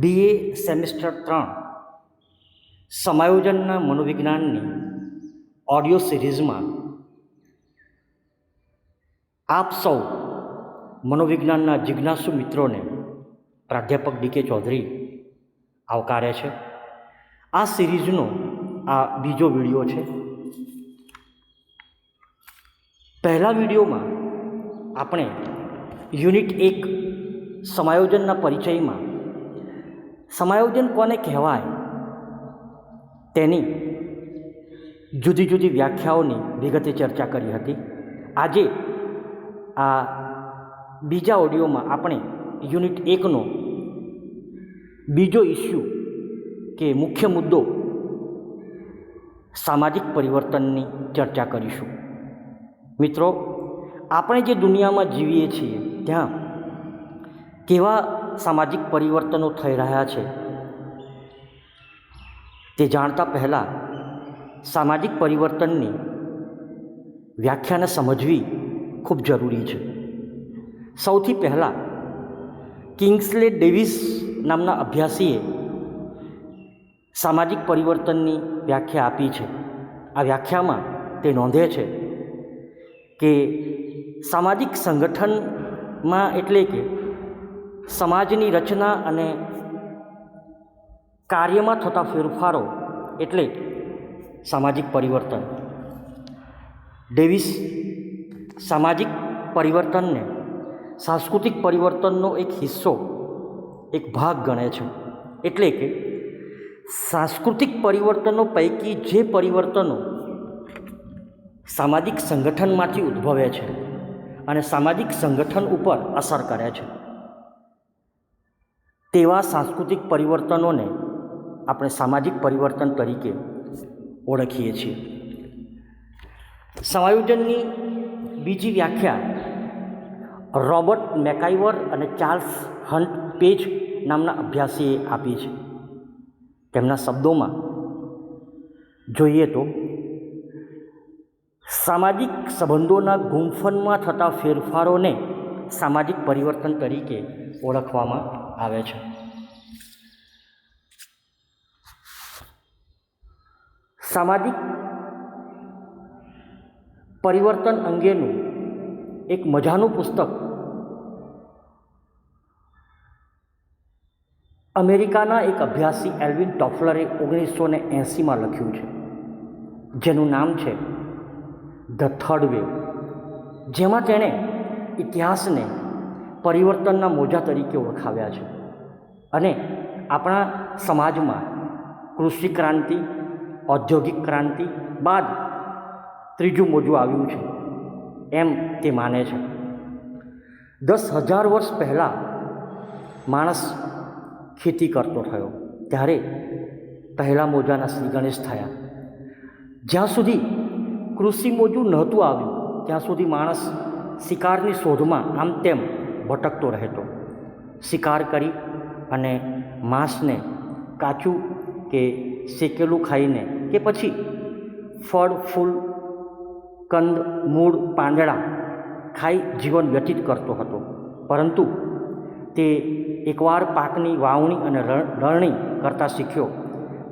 BA semester 3 સમાયોજનના મનોવિજ્ઞાનની audio સિરીઝમાં આપ સૌ મનોવિજ્ઞાનના જિજ્ઞાસુ મિત્રોને પ્રાધ્યાપક DK ચૌધરી આવકારે છે. આ સિરીઝનો આ બીજો વિડીયો છે. પહેલા વિડીયોમાં આપણે યુનિટ 1 સમાયોજનના પરિચયમાં સમાયોજન કોને કહેવાય તેની જુદી જુદી વ્યાખ્યાઓની વિગતે ચર્ચા કરી હતી. આજે આ બીજા ઓડિયોમાં આપણે યુનિટ 1નો બીજો ઇસ્યુ કે મુખ્ય મુદ્દો સામાજિક પરિવર્તનની ચર્ચા કરીશું. મિત્રો, આપણે જે દુનિયામાં જીવીએ છીએ ત્યાં કેવા સામાજિક પરિવર્તનો થઈ રહ્યા છે તે જાણતા પહેલાં સામાજિક પરિવર્તનની વ્યાખ્યાને સમજવી ખૂબ જરૂરી છે. સૌથી પહેલાં કિંગ્સલે ડેવિસ નામના અભ્યાસીએ સામાજિક પરિવર્તનની વ્યાખ્યા આપી છે. આ વ્યાખ્યામાં તે નોંધે છે કે સામાજિક સંગઠનમાં એટલે કે સમાજની રચના અને કાર્યમાં થતા ફેરફારો એટલે સામાજિક પરિવર્તન. ડેવિસ સામાજિક પરિવર્તનને સાંસ્કૃતિક પરિવર્તનનો એક હિસ્સો, એક ભાગ ગણે છે. એટલે કે સાંસ્કૃતિક પરિવર્તનો પૈકી જે પરિવર્તનો સામાજિક સંગઠનમાંથી ઉદ્ભવે છે અને સામાજિક સંગઠન ઉપર અસર કરે છે તેવા સાંસ્કૃતિક પરિવર્તનોને આપણે સામાજિક પરિવર્તન તરીકે ઓળખીએ છીએ. સમાયોજનની બીજી વ્યાખ્યા રોબર્ટ મેકાઇવર અને ચાર્લ્સ હન્ટ પેજ નામના અભ્યાસીએ આપી છે. તેમના શબ્દોમાં જોઈએ તો સામાજિક સંબંધોના ગુંફનમાં થતા ફેરફારોને સામાજિક પરિવર્તન તરીકે ઓળખવામાં આવે છે. સામાજિક પરિવર્તન અંગેનું એક મજાનું પુસ્તક અમેરિકાના એક અભ્યાસી એલ્વિન ટોફલરે 1980માં લખ્યું છે, જેનું નામ છે ધ થર્ડ વેવ, જેમાં તેણે ઇતિહાસને પરિવર્તનના મોજા તરીકે ઓળખાવ્યા છે અને આપણા સમાજમાં કૃષિ ક્રાંતિ, ઔદ્યોગિક ક્રાંતિ બાદ ત્રીજું મોજું આવ્યું છે એમ તે માને છે. 10,000 વર્ષ પહેલાં માણસ ખેતી કરતો થયો ત્યારે પહેલાં મોજાના શ્રી ગણેશ થયા. જ્યાં સુધી કૃષિ મોજું નહોતું આવ્યું ત્યાં સુધી માણસ શિકારની શોધમાં આમ તેમ ભટકતો રહેતો. શિકાર કરી અને માંસને કાચું કે શેકેલું ખાઈને કે પછી ફળ, ફૂલ, કંદ, મૂળ, પાંદડા ખાઈ જીવન વ્યતીત કરતો હતો. પરંતુ તે એકવાર પાકની વાવણી અને લણણી કરતાં શીખ્યો,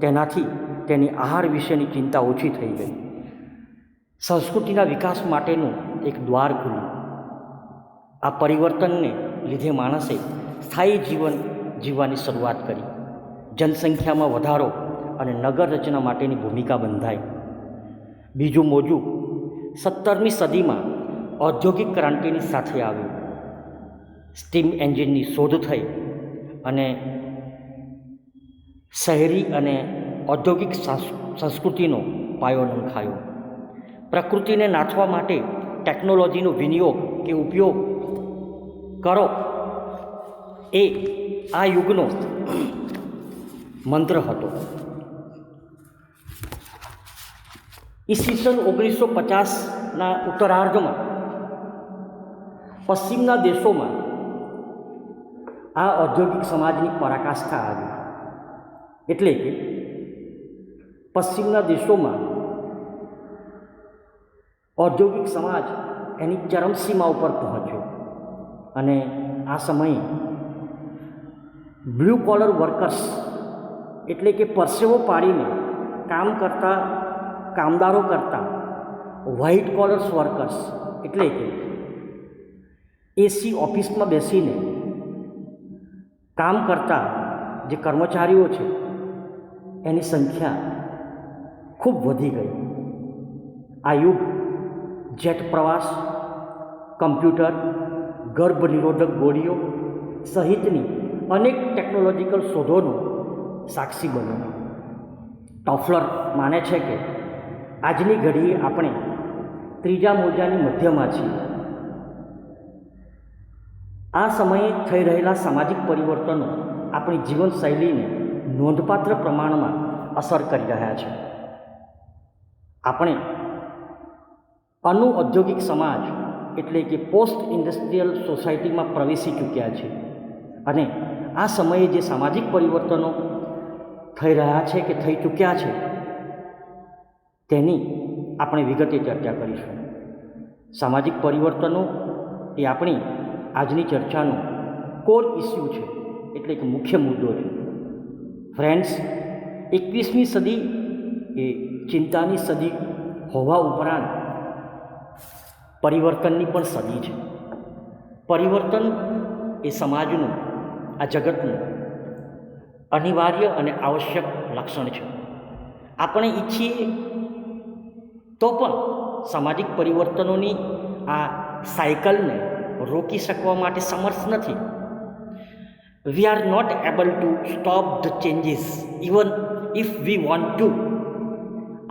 તેનાથી તેની આહાર વિશેની ચિંતા ઓછી થઈ ગઈ. સંસ્કૃતિના વિકાસ માટેનું એક દ્વાર ખુલ્યું. આ પરિવર્તનને લીધે માણસે સ્થાયી જીવન જીવવાની શરૂઆત કરી. જનસંખ્યામાં વધારો અને નગર રચના માટેની ભૂમિકા બંધાઈ. બીજું મોજું 17મી સદીમાં ઔદ્યોગિક ક્રાંતિની સાથે આવ્યું. સ્ટીમ એન્જિનની શોધ થઈ અને શહેરી અને ઔદ્યોગિક સંસ્કૃતિનો પાયો નંખાયો. પ્રકૃતિને નાથવા માટે ટેકનોલોજીનો વિનિયોગ કે ઉપયોગ કરો એ આ યુગનો મંત્ર હતો. ઈસવીસન 1950ના ઉત્તરાર્ધમાં પશ્ચિમના દેશોમાં આ ઔદ્યોગિક સમાજની પરાકાષ્ઠા આવી. એટલે કે પશ્ચિમના દેશોમાં ઔદ્યોગિક સમાજ એની ચરમસીમા ઉપર પહોંચ્યો અને આ સમયે બ્લુ કોલર વર્કર્સ એટલે કે પરસેવો પાડીને કામ કરતા કામદારો કરતાં વ્હાઇટ કોલર્સ વર્કર્સ એટલે કે એસી ઓફિસમાં બેસીને કામ કરતા જે કર્મચારીઓ છે એની સંખ્યા ખૂબ વધી ગઈ. આ યુગ જેટ પ્રવાસ, કમ્પ્યુટર, ગર્ભ નિરોધક ગોળીઓ સહિતની અનેક ટેકનોલોજીકલ શોધોનો સાક્ષી બન્યો. ટોફલર માને છે કે આજની ઘડીએ આપણે ત્રીજા મોજાની મધ્યમાં છીએ. આ સમયે થઈ રહેલા સામાજિક પરિવર્તનો આપણી જીવનશૈલીને નોંધપાત્ર પ્રમાણમાં અસર કરી રહ્યા છે. આપણે અનુઔદ્યોગિક સમાજ એટલે કે પોસ્ટ ઇન્ડસ્ટ્રીયલ સોસાયટીમાં પ્રવેશી ચૂક્યા છે અને આ સમયે જે સામાજિક પરિવર્તનો થઈ રહ્યા છે કે થઈ ચૂક્યા છે તેની આપણે વિગતે ચર્ચા કરીશું. સામાજિક પરિવર્તનો એ આપણી આજની ચર્ચાનો કોર ઇસ્યુ છે એટલે કે મુખ્ય મુદ્દો છે. ફ્રેન્ડ્સ, 21મી સદી એ ચિંતાની સદી હોવા ઉપરાંત પરિવર્તનની પણ સદી છે. પરિવર્તન એ સમાજનું, આ જગતનું અનિવાર્ય અને આવશ્યક લક્ષણ છે. આપણે ઈચ્છીએ તો પણ સામાજિક પરિવર્તનોની આ સાયકલને રોકી શકવા માટે સમર્થ નથી. We are not able to stop the changes even if we want to.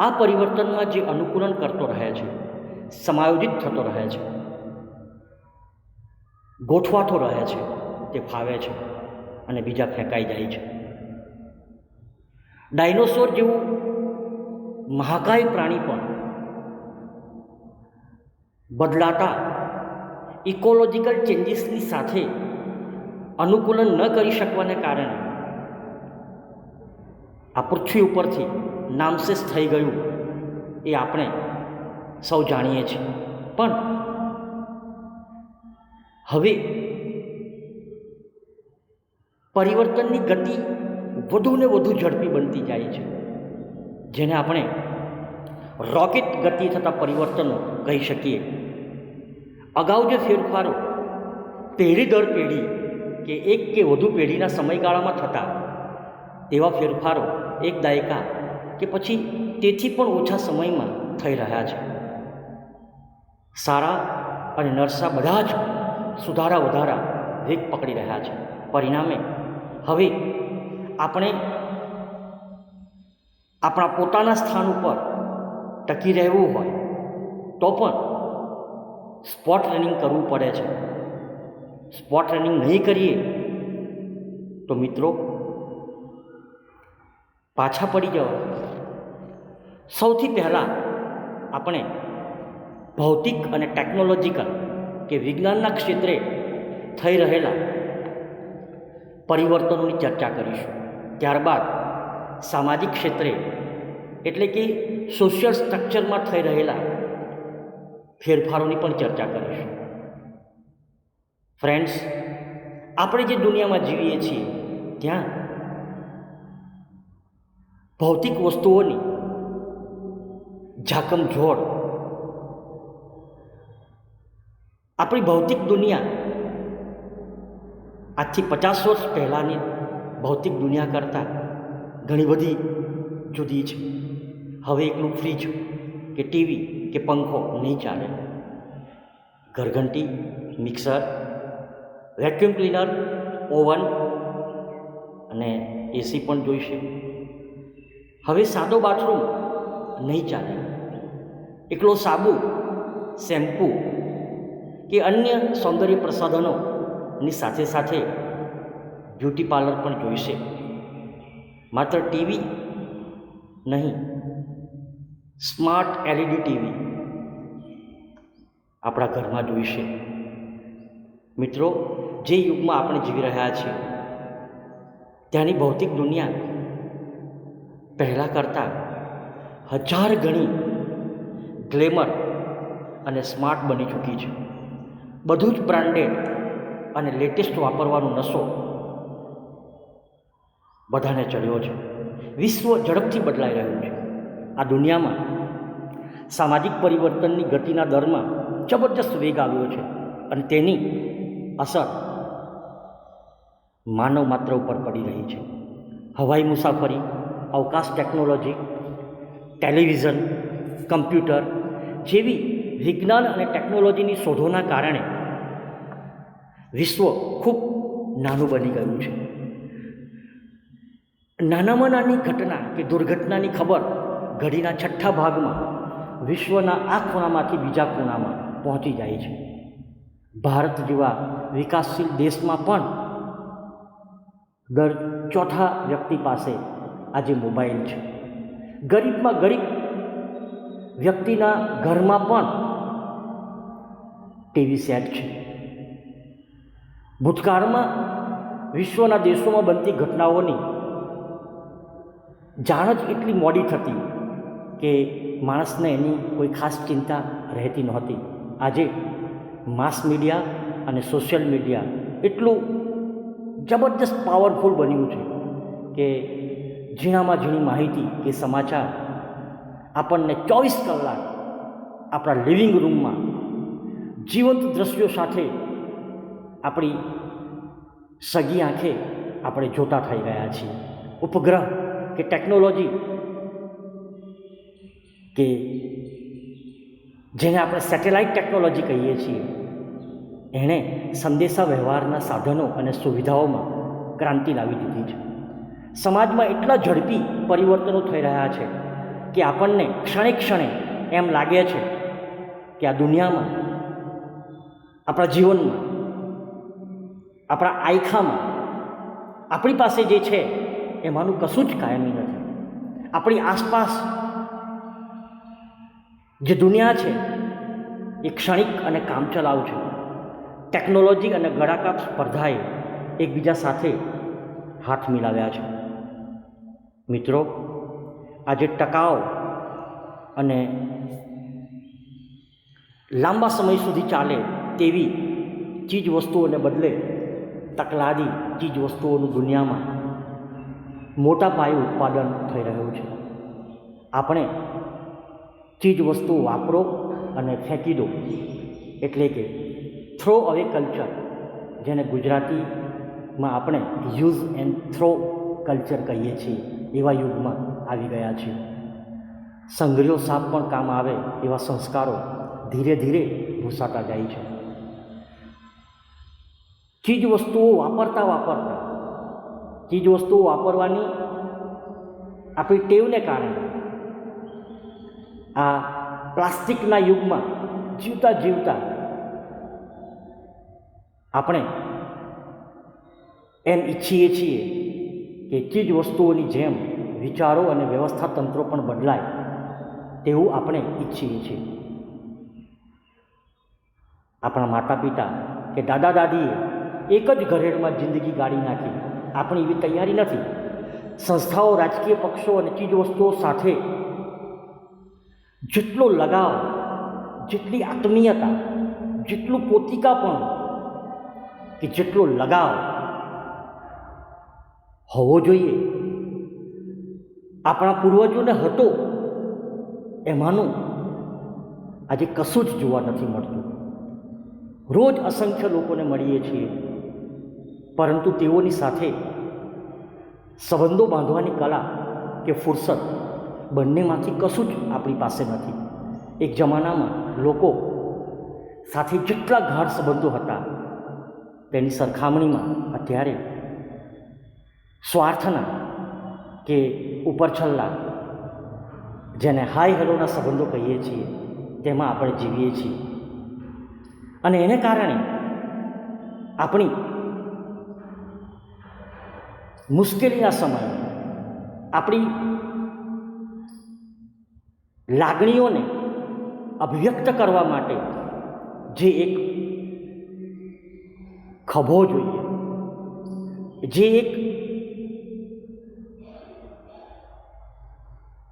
આ પરિવર્તનમાં જે અનુકૂલન કરતો રહે છે, સમાયોજિત થતો રહે છે, ગોઠવાતો રહે છે, તે ફાવે છે અને બીજા ફેંકાઈ જાય છે. ડાયનોસોર જેવું મહાકાય પ્રાણી પણ બદલાતા ઇકોલોજીકલ ચેન્જીસની સાથે અનુકૂલન ન કરી શકવાને કારણે આ પૃથ્વી ઉપરથી નામશેષ થઈ ગયું એ આપણે સૌ જાણીએ છીએ. પણ હવે પરિવર્તનની ગતિ વધુ ને વધુ ઝડપી બનતી જાય છે, જેને આપણે રોકેટ ગતિ થતા પરિવર્તનો કહી શકીએ. અગાઉ જે ફેરફારો પેઢી દર પેઢી કે એક કે વધુ પેઢીના સમયગાળામાં થતા, તેવા ફેરફારો એક દાયકા કે પછી તેથી પણ ઓછા સમયમાં થઈ રહ્યા છે. સારા અને નરસા બધા જ સુધારા વધારા વેગ પકડી રહ્યા છે. પરિણામે હવે આપણે આપણા પોતાના સ્થાન ઉપર ટકી રહેવું હોય તો પણ સ્પોટ રનિંગ કરવું પડે છે. સ્પોટ રનિંગ નહીં કરીએ તો મિત્રો પાછા પડી જવા. સૌથી પહેલાં આપણે ભૌતિક અને ટેકનોલોજીકલ કે વિજ્ઞાનના ક્ષેત્રે થઈ રહેલા પરિવર્તનોની ચર્ચા કરીશું. ત્યારબાદ સામાજિક ક્ષેત્રે એટલે કે સોશિયલ સ્ટ્રક્ચરમાં થઈ રહેલા ફેરફારોની પણ ચર્ચા કરીશું. ફ્રેન્ડ્સ, આપણે જે દુનિયામાં જીવીએ છીએ ત્યાં ભૌતિક વસ્તુઓની ઝાકમઝોળ, આપણી ભૌતિક દુનિયા આજથી 50 વર્ષ પહેલાંની ભૌતિક દુનિયા કરતાં ઘણી બધી જુદી છે. હવે એકલું ફ્રીજ કે ટીવી કે પંખો નહીં ચાલે. ઘરઘંટી, મિક્સર, વેક્યુમ ક્લીનર, ઓવન અને એસી પણ જોઈશે. હવે સાદો બાથરૂમ નહીં ચાલે. એકલો સાબુ, શેમ્પૂ કે અન્ય સૌંદર્ય પ્રસાધનોની સાથે સાથે બ્યુટી પાર્લર પણ જોઈશે. માત્ર ટીવી નહીં, સ્માર્ટ એલઈડી ટીવી આપણા ઘરમાં જોઈશે. મિત્રો, જે યુગમાં આપણે જીવી રહ્યા છીએ ત્યાંની ભૌતિક દુનિયા પહેલાં કરતાં 1000 ગણી ગ્લેમર અને સ્માર્ટ બની ચૂકી છે. બધું જ બ્રાન્ડેડ અને લેટેસ્ટ વાપરવાનો નશો બધાને ચડ્યો છે. વિશ્વ ઝડપથી બદલાઈ રહ્યું છે. આ દુનિયામાં સામાજિક પરિવર્તનની ગતિના દરમાં જબરજસ્ત વેગ આવ્યો છે અને તેની અસર માનવ માત્ર ઉપર પડી રહી છે. હવાઈ મુસાફરી, અવકાશ ટેકનોલોજી, ટેલિવિઝન, કમ્પ્યુટર જેવી વિજ્ઞાન અને ટેકનોલોજીની શોધોના કારણે વિશ્વ ખૂબ નાનું બની ગયું છે. નાનામાં નાની ઘટના કે દુર્ઘટનાની ખબર ઘડીના છઠ્ઠા ભાગમાં વિશ્વના આ ખૂણામાંથી બીજા ખૂણામાં પહોંચી જાય છે. ભારત જેવા વિકાસશીલ દેશમાં પણ દર ચોથા વ્યક્તિ પાસે આજે મોબાઈલ છે. ગરીબમાં ગરીબ વ્યક્તિના ઘરમાં પણ ટીવી સેટ છે. ભૂતકાળમાં વિશ્વના દેશોમાં બનતી ઘટનાઓની જાણ જ એટલી મોડી થતી કે માણસને એની કોઈ ખાસ ચિંતા રહેતી નહોતી. આજે માસ મીડિયા અને સોશિયલ મીડિયા એટલું જબરદસ્ત પાવરફુલ બન્યું છે કે ઝીણામાં ઝીણી માહિતી કે સમાચાર આપણને 24 કલાક આપણા લિવિંગ રૂમમાં જીવંત દ્રશ્યો સાથે આપણી સગી આંખે આપણે જોતા થઈ ગયા છીએ. ઉપગ્રહ કે ટેકનોલોજી કે જેને આપણે સેટેલાઇટ ટેકનોલોજી કહીએ છીએ, એણે સંદેશા વ્યવહારના સાધનો અને સુવિધાઓમાં ક્રાંતિ લાવી દીધી છે. સમાજમાં એટલા ઝડપી પરિવર્તનો થઈ રહ્યા છે કે આપણને ક્ષણે ક્ષણે એમ લાગે છે કે આ દુનિયામાં, આપણા જીવનમાં, આપણા આયખામાં આપણી પાસે જે છે એમાંનું કશું જ કાયમી નથી. આપણી આસપાસ જે દુનિયા છે એ ક્ષણિક અને કામચલાઉ છે. ટેકનોલોજી અને ગળાકાપ સ્પર્ધાએ એકબીજા સાથે હાથ મિલાવ્યા છે. મિત્રો, આજે ટકાઉ અને લાંબા સમય સુધી ચાલે તેવી ચીજ વસ્તુઓને બદલે તકલાદી ચીજ વસ્તુઓનું દુનિયામાં મોટા પાયે ઉત્પાદન થઈ રહ્યું છે. આપણે ચીજ વસ્તુઓ વાપરો અને ફેંકી દો, એટલે કે થ્રો અવે કલ્ચર, જેને ગુજરાતીમાં આપણે યુઝ એન્ડ થ્રો કલ્ચર કહીએ છીએ, એવા યુગમાં આવી ગયા છીએ. સંઘર્યો સાપ પણ કામ આવે એવા સંસ્કારો ધીરે ધીરે ભૂસાતા જાય છે. ચીજ વસ્તુઓ વાપરતા ચીજ વસ્તુઓ વાપરવાની આપણી ટેવને કારણે આ પ્લાસ્ટિકના યુગમાં જીવતા જીવતા આપણે એમ ઈચ્છીએ છીએ કે ચીજ વસ્તુઓની જેમ વિચારો અને વ્યવસ્થા તંત્રો પણ બદલાય, તેવું આપણે ઈચ્છીએ છીએ. આપણા માતા પિતા કે દાદા દાદીએ એક જ ઘરેડમાં જિંદગી ગાળી નાખી. આપણી એવી તૈયારી નથી. સંસ્થાઓ, રાજકીય પક્ષો અને ચીજ વસ્તુઓ સાથે જેટલો લગાવ, જેટલી આત્મીયતા, જેટલું પોતિકાપણું કે જેટલો લગાવ હોવો જોઈએ આપણા પૂર્વજોને હતો, એમાંનું આજે કશું જ જોવા નથી મળતું. રોજ અસંખ્ય લોકોને મળીએ છીએ, પરંતુ તેઓની સાથે સંબંધો બાંધવાની કલા કે ફુરસદ બંનેમાંથી કશું જ આપણી પાસે નથી. એક જમાનામાં લોકો સાથે જેટલા ગાઢ સંબંધો હતા તેની સરખામણીમાં અત્યારે સ્વાર્થના કે ઉપરછલ્લા, જેને હાય હેલોના સંબંધો કહીએ છીએ, તેમાં આપણે જીવીએ છીએ. અને એને કારણે આપણી મુશ્કેલીના સમયે આપણી લાગણીઓને અભિવ્યક્ત કરવા માટે જે એક ખભો જોઈએ, જે એક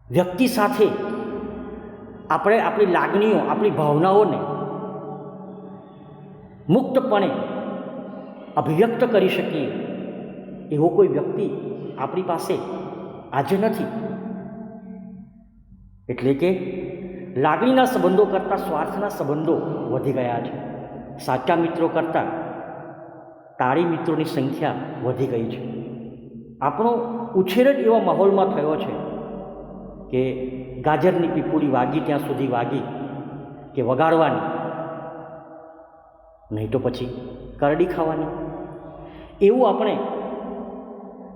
વ્યક્તિ સાથે આપણે આપણી લાગણીઓ, આપણી ભાવનાઓને મુક્તપણે અભિવ્યક્ત કરી શકીએ, એવો કોઈ વ્યક્તિ આપણી પાસે આજે નથી. એટલે કે લાગણીના સંબંધો કરતાં સ્વાર્થના સંબંધો વધી ગયા છે. સાચા મિત્રો કરતાં તાળી મિત્રોની સંખ્યા વધી ગઈ છે. આપણો ઉછેર જ એવા માહોલમાં થયો છે કે ગાજરની પીપુડી વાગી ત્યાં સુધી વાગી કે વગાડવાની, નહીં તો પછી કરડી ખાવાની. એવું આપણે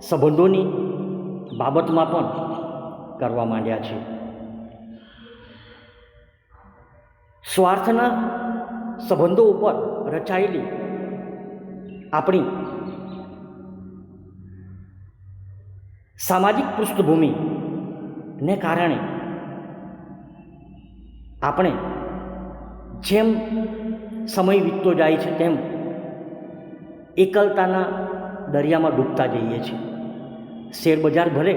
સંબંધોની બાબતમાં પણ કરવા માંડ્યા છીએ. સ્વાર્થના સંબંધો ઉપર રચાયેલી આપણી સામાજિક પૃષ્ઠભૂમિને કારણે આપણે જેમ સમય વીતતો જાય છે તેમ એકલતાના દરિયામાં ડૂબતા જઈએ છીએ. શેરબજાર ભલે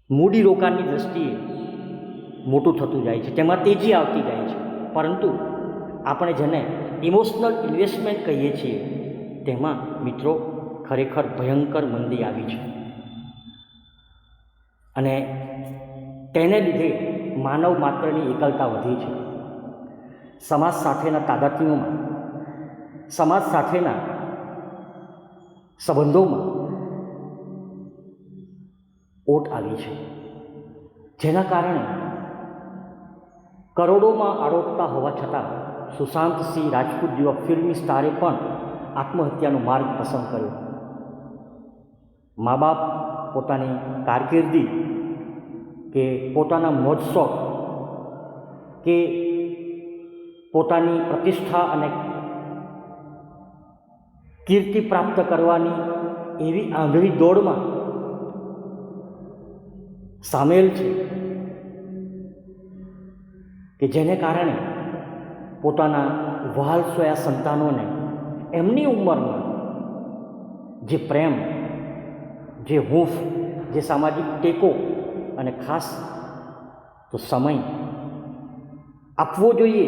મૂડી રોકાણની દૃષ્ટિએ મોટું થતું જાય છે, તેમાં તેજી આવતી જાય છે, પરંતુ આપણે જેને ઇમોશનલ ઇન્વેસ્ટમેન્ટ કહીએ છીએ તેમાં મિત્રો ખરેખર ભયંકર મંદી આવી છે. અને તેને લીધે માનવ માત્રની એકલતા વધી છે. સમાજ સાથેના તાદાત્મ્યોમાં, સમાજ સાથેના સંબંધોમાં ઓટ આવી છે, જેના કારણે કરોડોમાં આરોપતા હોવા છતાં સુશાંત સિંહ રાજપૂત જેવા ફિલ્મી સ્ટારે પણ આત્મહત્યાનો માર્ગ પસંદ કર્યો. મા બાપ પોતાની કારકિર્દી કે પોતાના મોજ શોખ કે પોતાની પ્રતિષ્ઠા અને કીર્તિ પ્રાપ્ત કરવાની એવી આંધળી દોડમાં સામેલ છે કે જેને કારણે પોતાના વહાલ સોયા સંતાનોને એમની ઉંમરમાં જે પ્રેમ, જે હૂંફ, જે સામાજિક ટેકો અને ખાસ તો સમય આપવો જોઈએ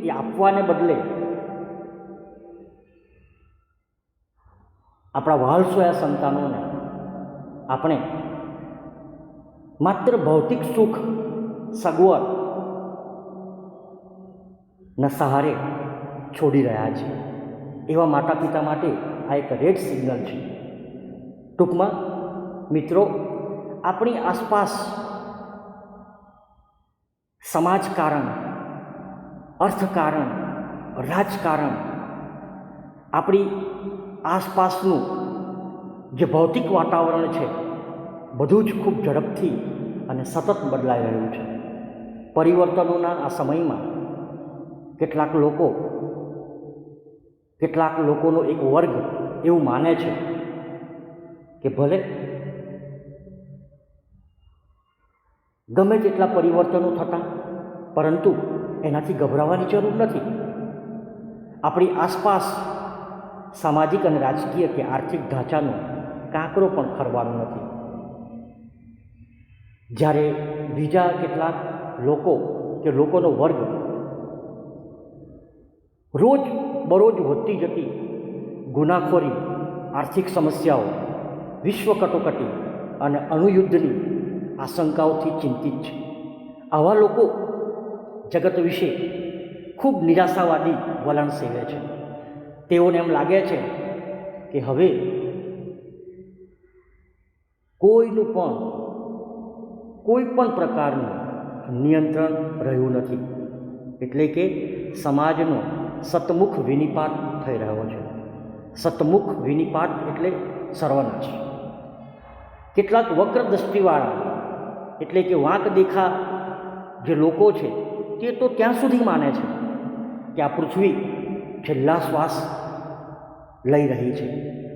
એ આપવાને બદલે આપણા વહાલ સોયા સંતાનોને આપણે માત્ર ભૌતિક સુખ સગવડ ના સહારે છોડી રહ્યા છે. એવા માતા પિતા માટે આ એક રેડ સિગ્નલ છે. ટૂંકમાં મિત્રો, આપણી આસપાસ સમાજકારણ, અર્થકારણ, રાજકારણ, આપણી આસપાસનું જે ભૌતિક વાતાવરણ છે બધું જ ખૂબ ઝડપથી અને સતત બદલાઈ રહ્યું છે. પરિવર્તનોના આ સમયમાં કેટલાક લોકોનો એક વર્ગ એવું માને છે કે ભલે ગમે તેટલા પરિવર્તનો થતા, પરંતુ એનાથી ગભરાવાની જરૂર નથી. આપણી આસપાસ સામાજિક અને રાજકીય કે આર્થિક ઢાંચાનો કાંકરો પણ ખરવાનો નથી. જ્યારે બીજા કેટલાક લોકો કે લોકોનો વર્ગ રોજ બરોજ વધતી જતી ગુનાખોરી, આર્થિક સમસ્યાઓ, વિશ્વ કટોકટી અને અણુયુદ્ધની આશંકાઓથી ચિંતિત છે. આવા લોકો જગત વિશે ખૂબ નિરાશાવાદી વલણ સેવે છે. તેઓને એમ લાગે છે કે હવે કોઈ પણ પ્રકારનું નિયંત્રણ રહ્યું નથી. એટલે કે સમાજનો સતમુખ વિનિપાત થઈ રહ્યો છે. સતમુખ વિનિપાત એટલે સર્વનાશ. કેટલાક વક્ર દ્રષ્ટિવાળા એટલે કે વાંક દેખા જે લોકો છે તે તો ત્યાં સુધી માને છે કે આ પૃથ્વી છેલ્લા શ્વાસ લઈ રહી છે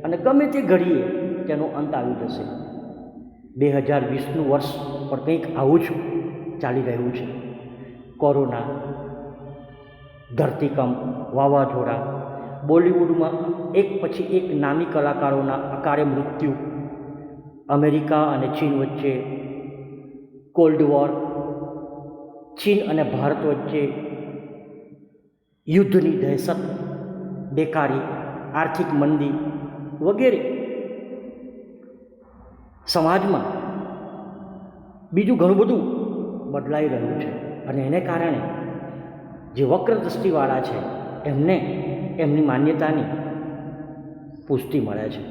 અને ગમે તે ઘડીએ તેનો અંત આવી જશે. 2020નું વર્ષ પણ કંઈક આવું જ ચાલી રહ્યું છે. કોરોના, ધરતીકંપ, વાવાઝોડા, બોલિવૂડમાં એક પછી એક નામી કલાકારોના અકાળે મૃત્યુ, અમેરિકા અને ચીન વચ્ચે કોલ્ડ વોર, ચીન અને ભારત વચ્ચે યુદ્ધની દહેશત, બેકારી, આર્થિક મંદી વગેરે સમાજમાં બીજું ઘણું બધું બદલાઈ રહ્યું છે અને એને કારણે જે વક્ર દૃષ્ટિવાળા છે એમને એમની માન્યતાની પુષ્ટિ મળે છે.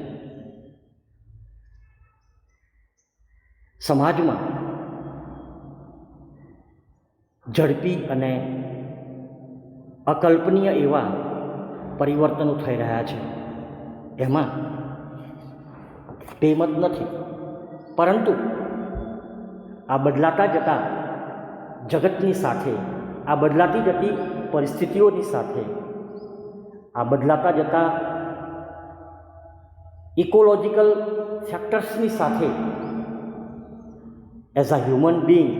સમાજમાં ઝડપી અને અકલ્પનીય એવા પરિવર્તનો થઈ રહ્યા છે. એમાં બેમત નથી, પરંતુ આ બદલાતા જતા જગતની સાથે, આ બદલાતી જતી પરિસ્થિતિઓની સાથે, આ બદલાતા જતા ઇકોલોજીકલ ફેક્ટર્સની સાથે એઝ અ હ્યુમન બીઈંગ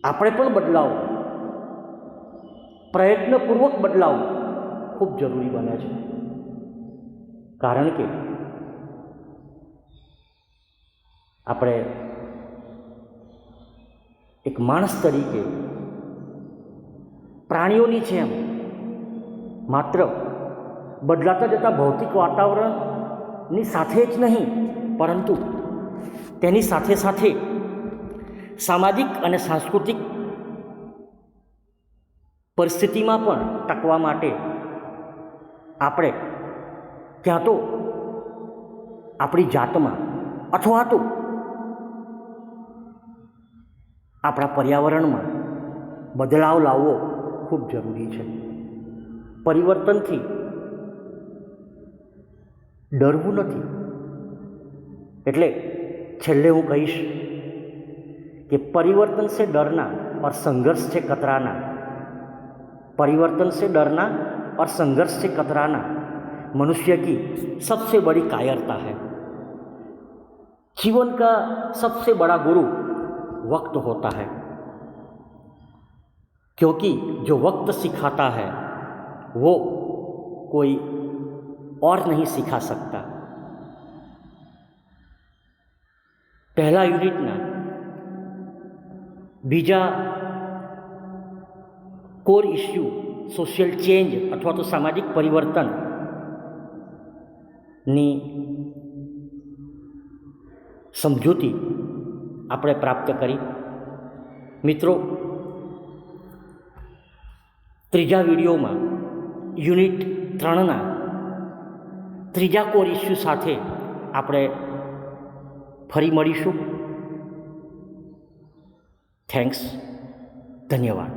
આપણે પણ બદલાવ, પ્રયત્નપૂર્વક બદલાવ ખૂબ જરૂરી બને છે. કારણ કે આપણે એક માણસ તરીકે પ્રાણીઓની જેમ માત્ર બદલાતા જતા ભૌતિક વાતાવરણની સાથે જ નહીં, પરંતુ તેની સાથે સાથે સામાજિક અને સાંસ્કૃતિક પરિસ્થિતિમાં પણ ટકવા માટે આપણે ક્યાં તો આપણી જાતમાં અથવા તો આપણા પર્યાવરણમાં બદલાવ લાવવો ખૂબ જરૂરી છે. પરિવર્તનથી ડરવું નથી. એટલે છેલ્લે હું કહીશ कि परिवर्तन से डरना और संघर्ष से कतराना, परिवर्तन से डरना और संघर्ष से कतराना मनुष्य की सबसे बड़ी कायरता है. जीवन का सबसे बड़ा गुरु वक्त होता है, क्योंकि जो वक्त सिखाता है वो कोई और नहीं सिखा सकता. पहला यूनिटना बीजा कोर इश्यू सोशियल चेंज अथवा तो सामाजिक परिवर्तन नी समझूती આપણે પ્રાપ્ત કરી. મિત્રો, ત્રીજા વિડીયોમાં યુનિટ 3ના ત્રીજા કોર ઇસ્યુ સાથે આપણે ફરી મળીશું. થેન્ક્સ. ધન્યવાદ.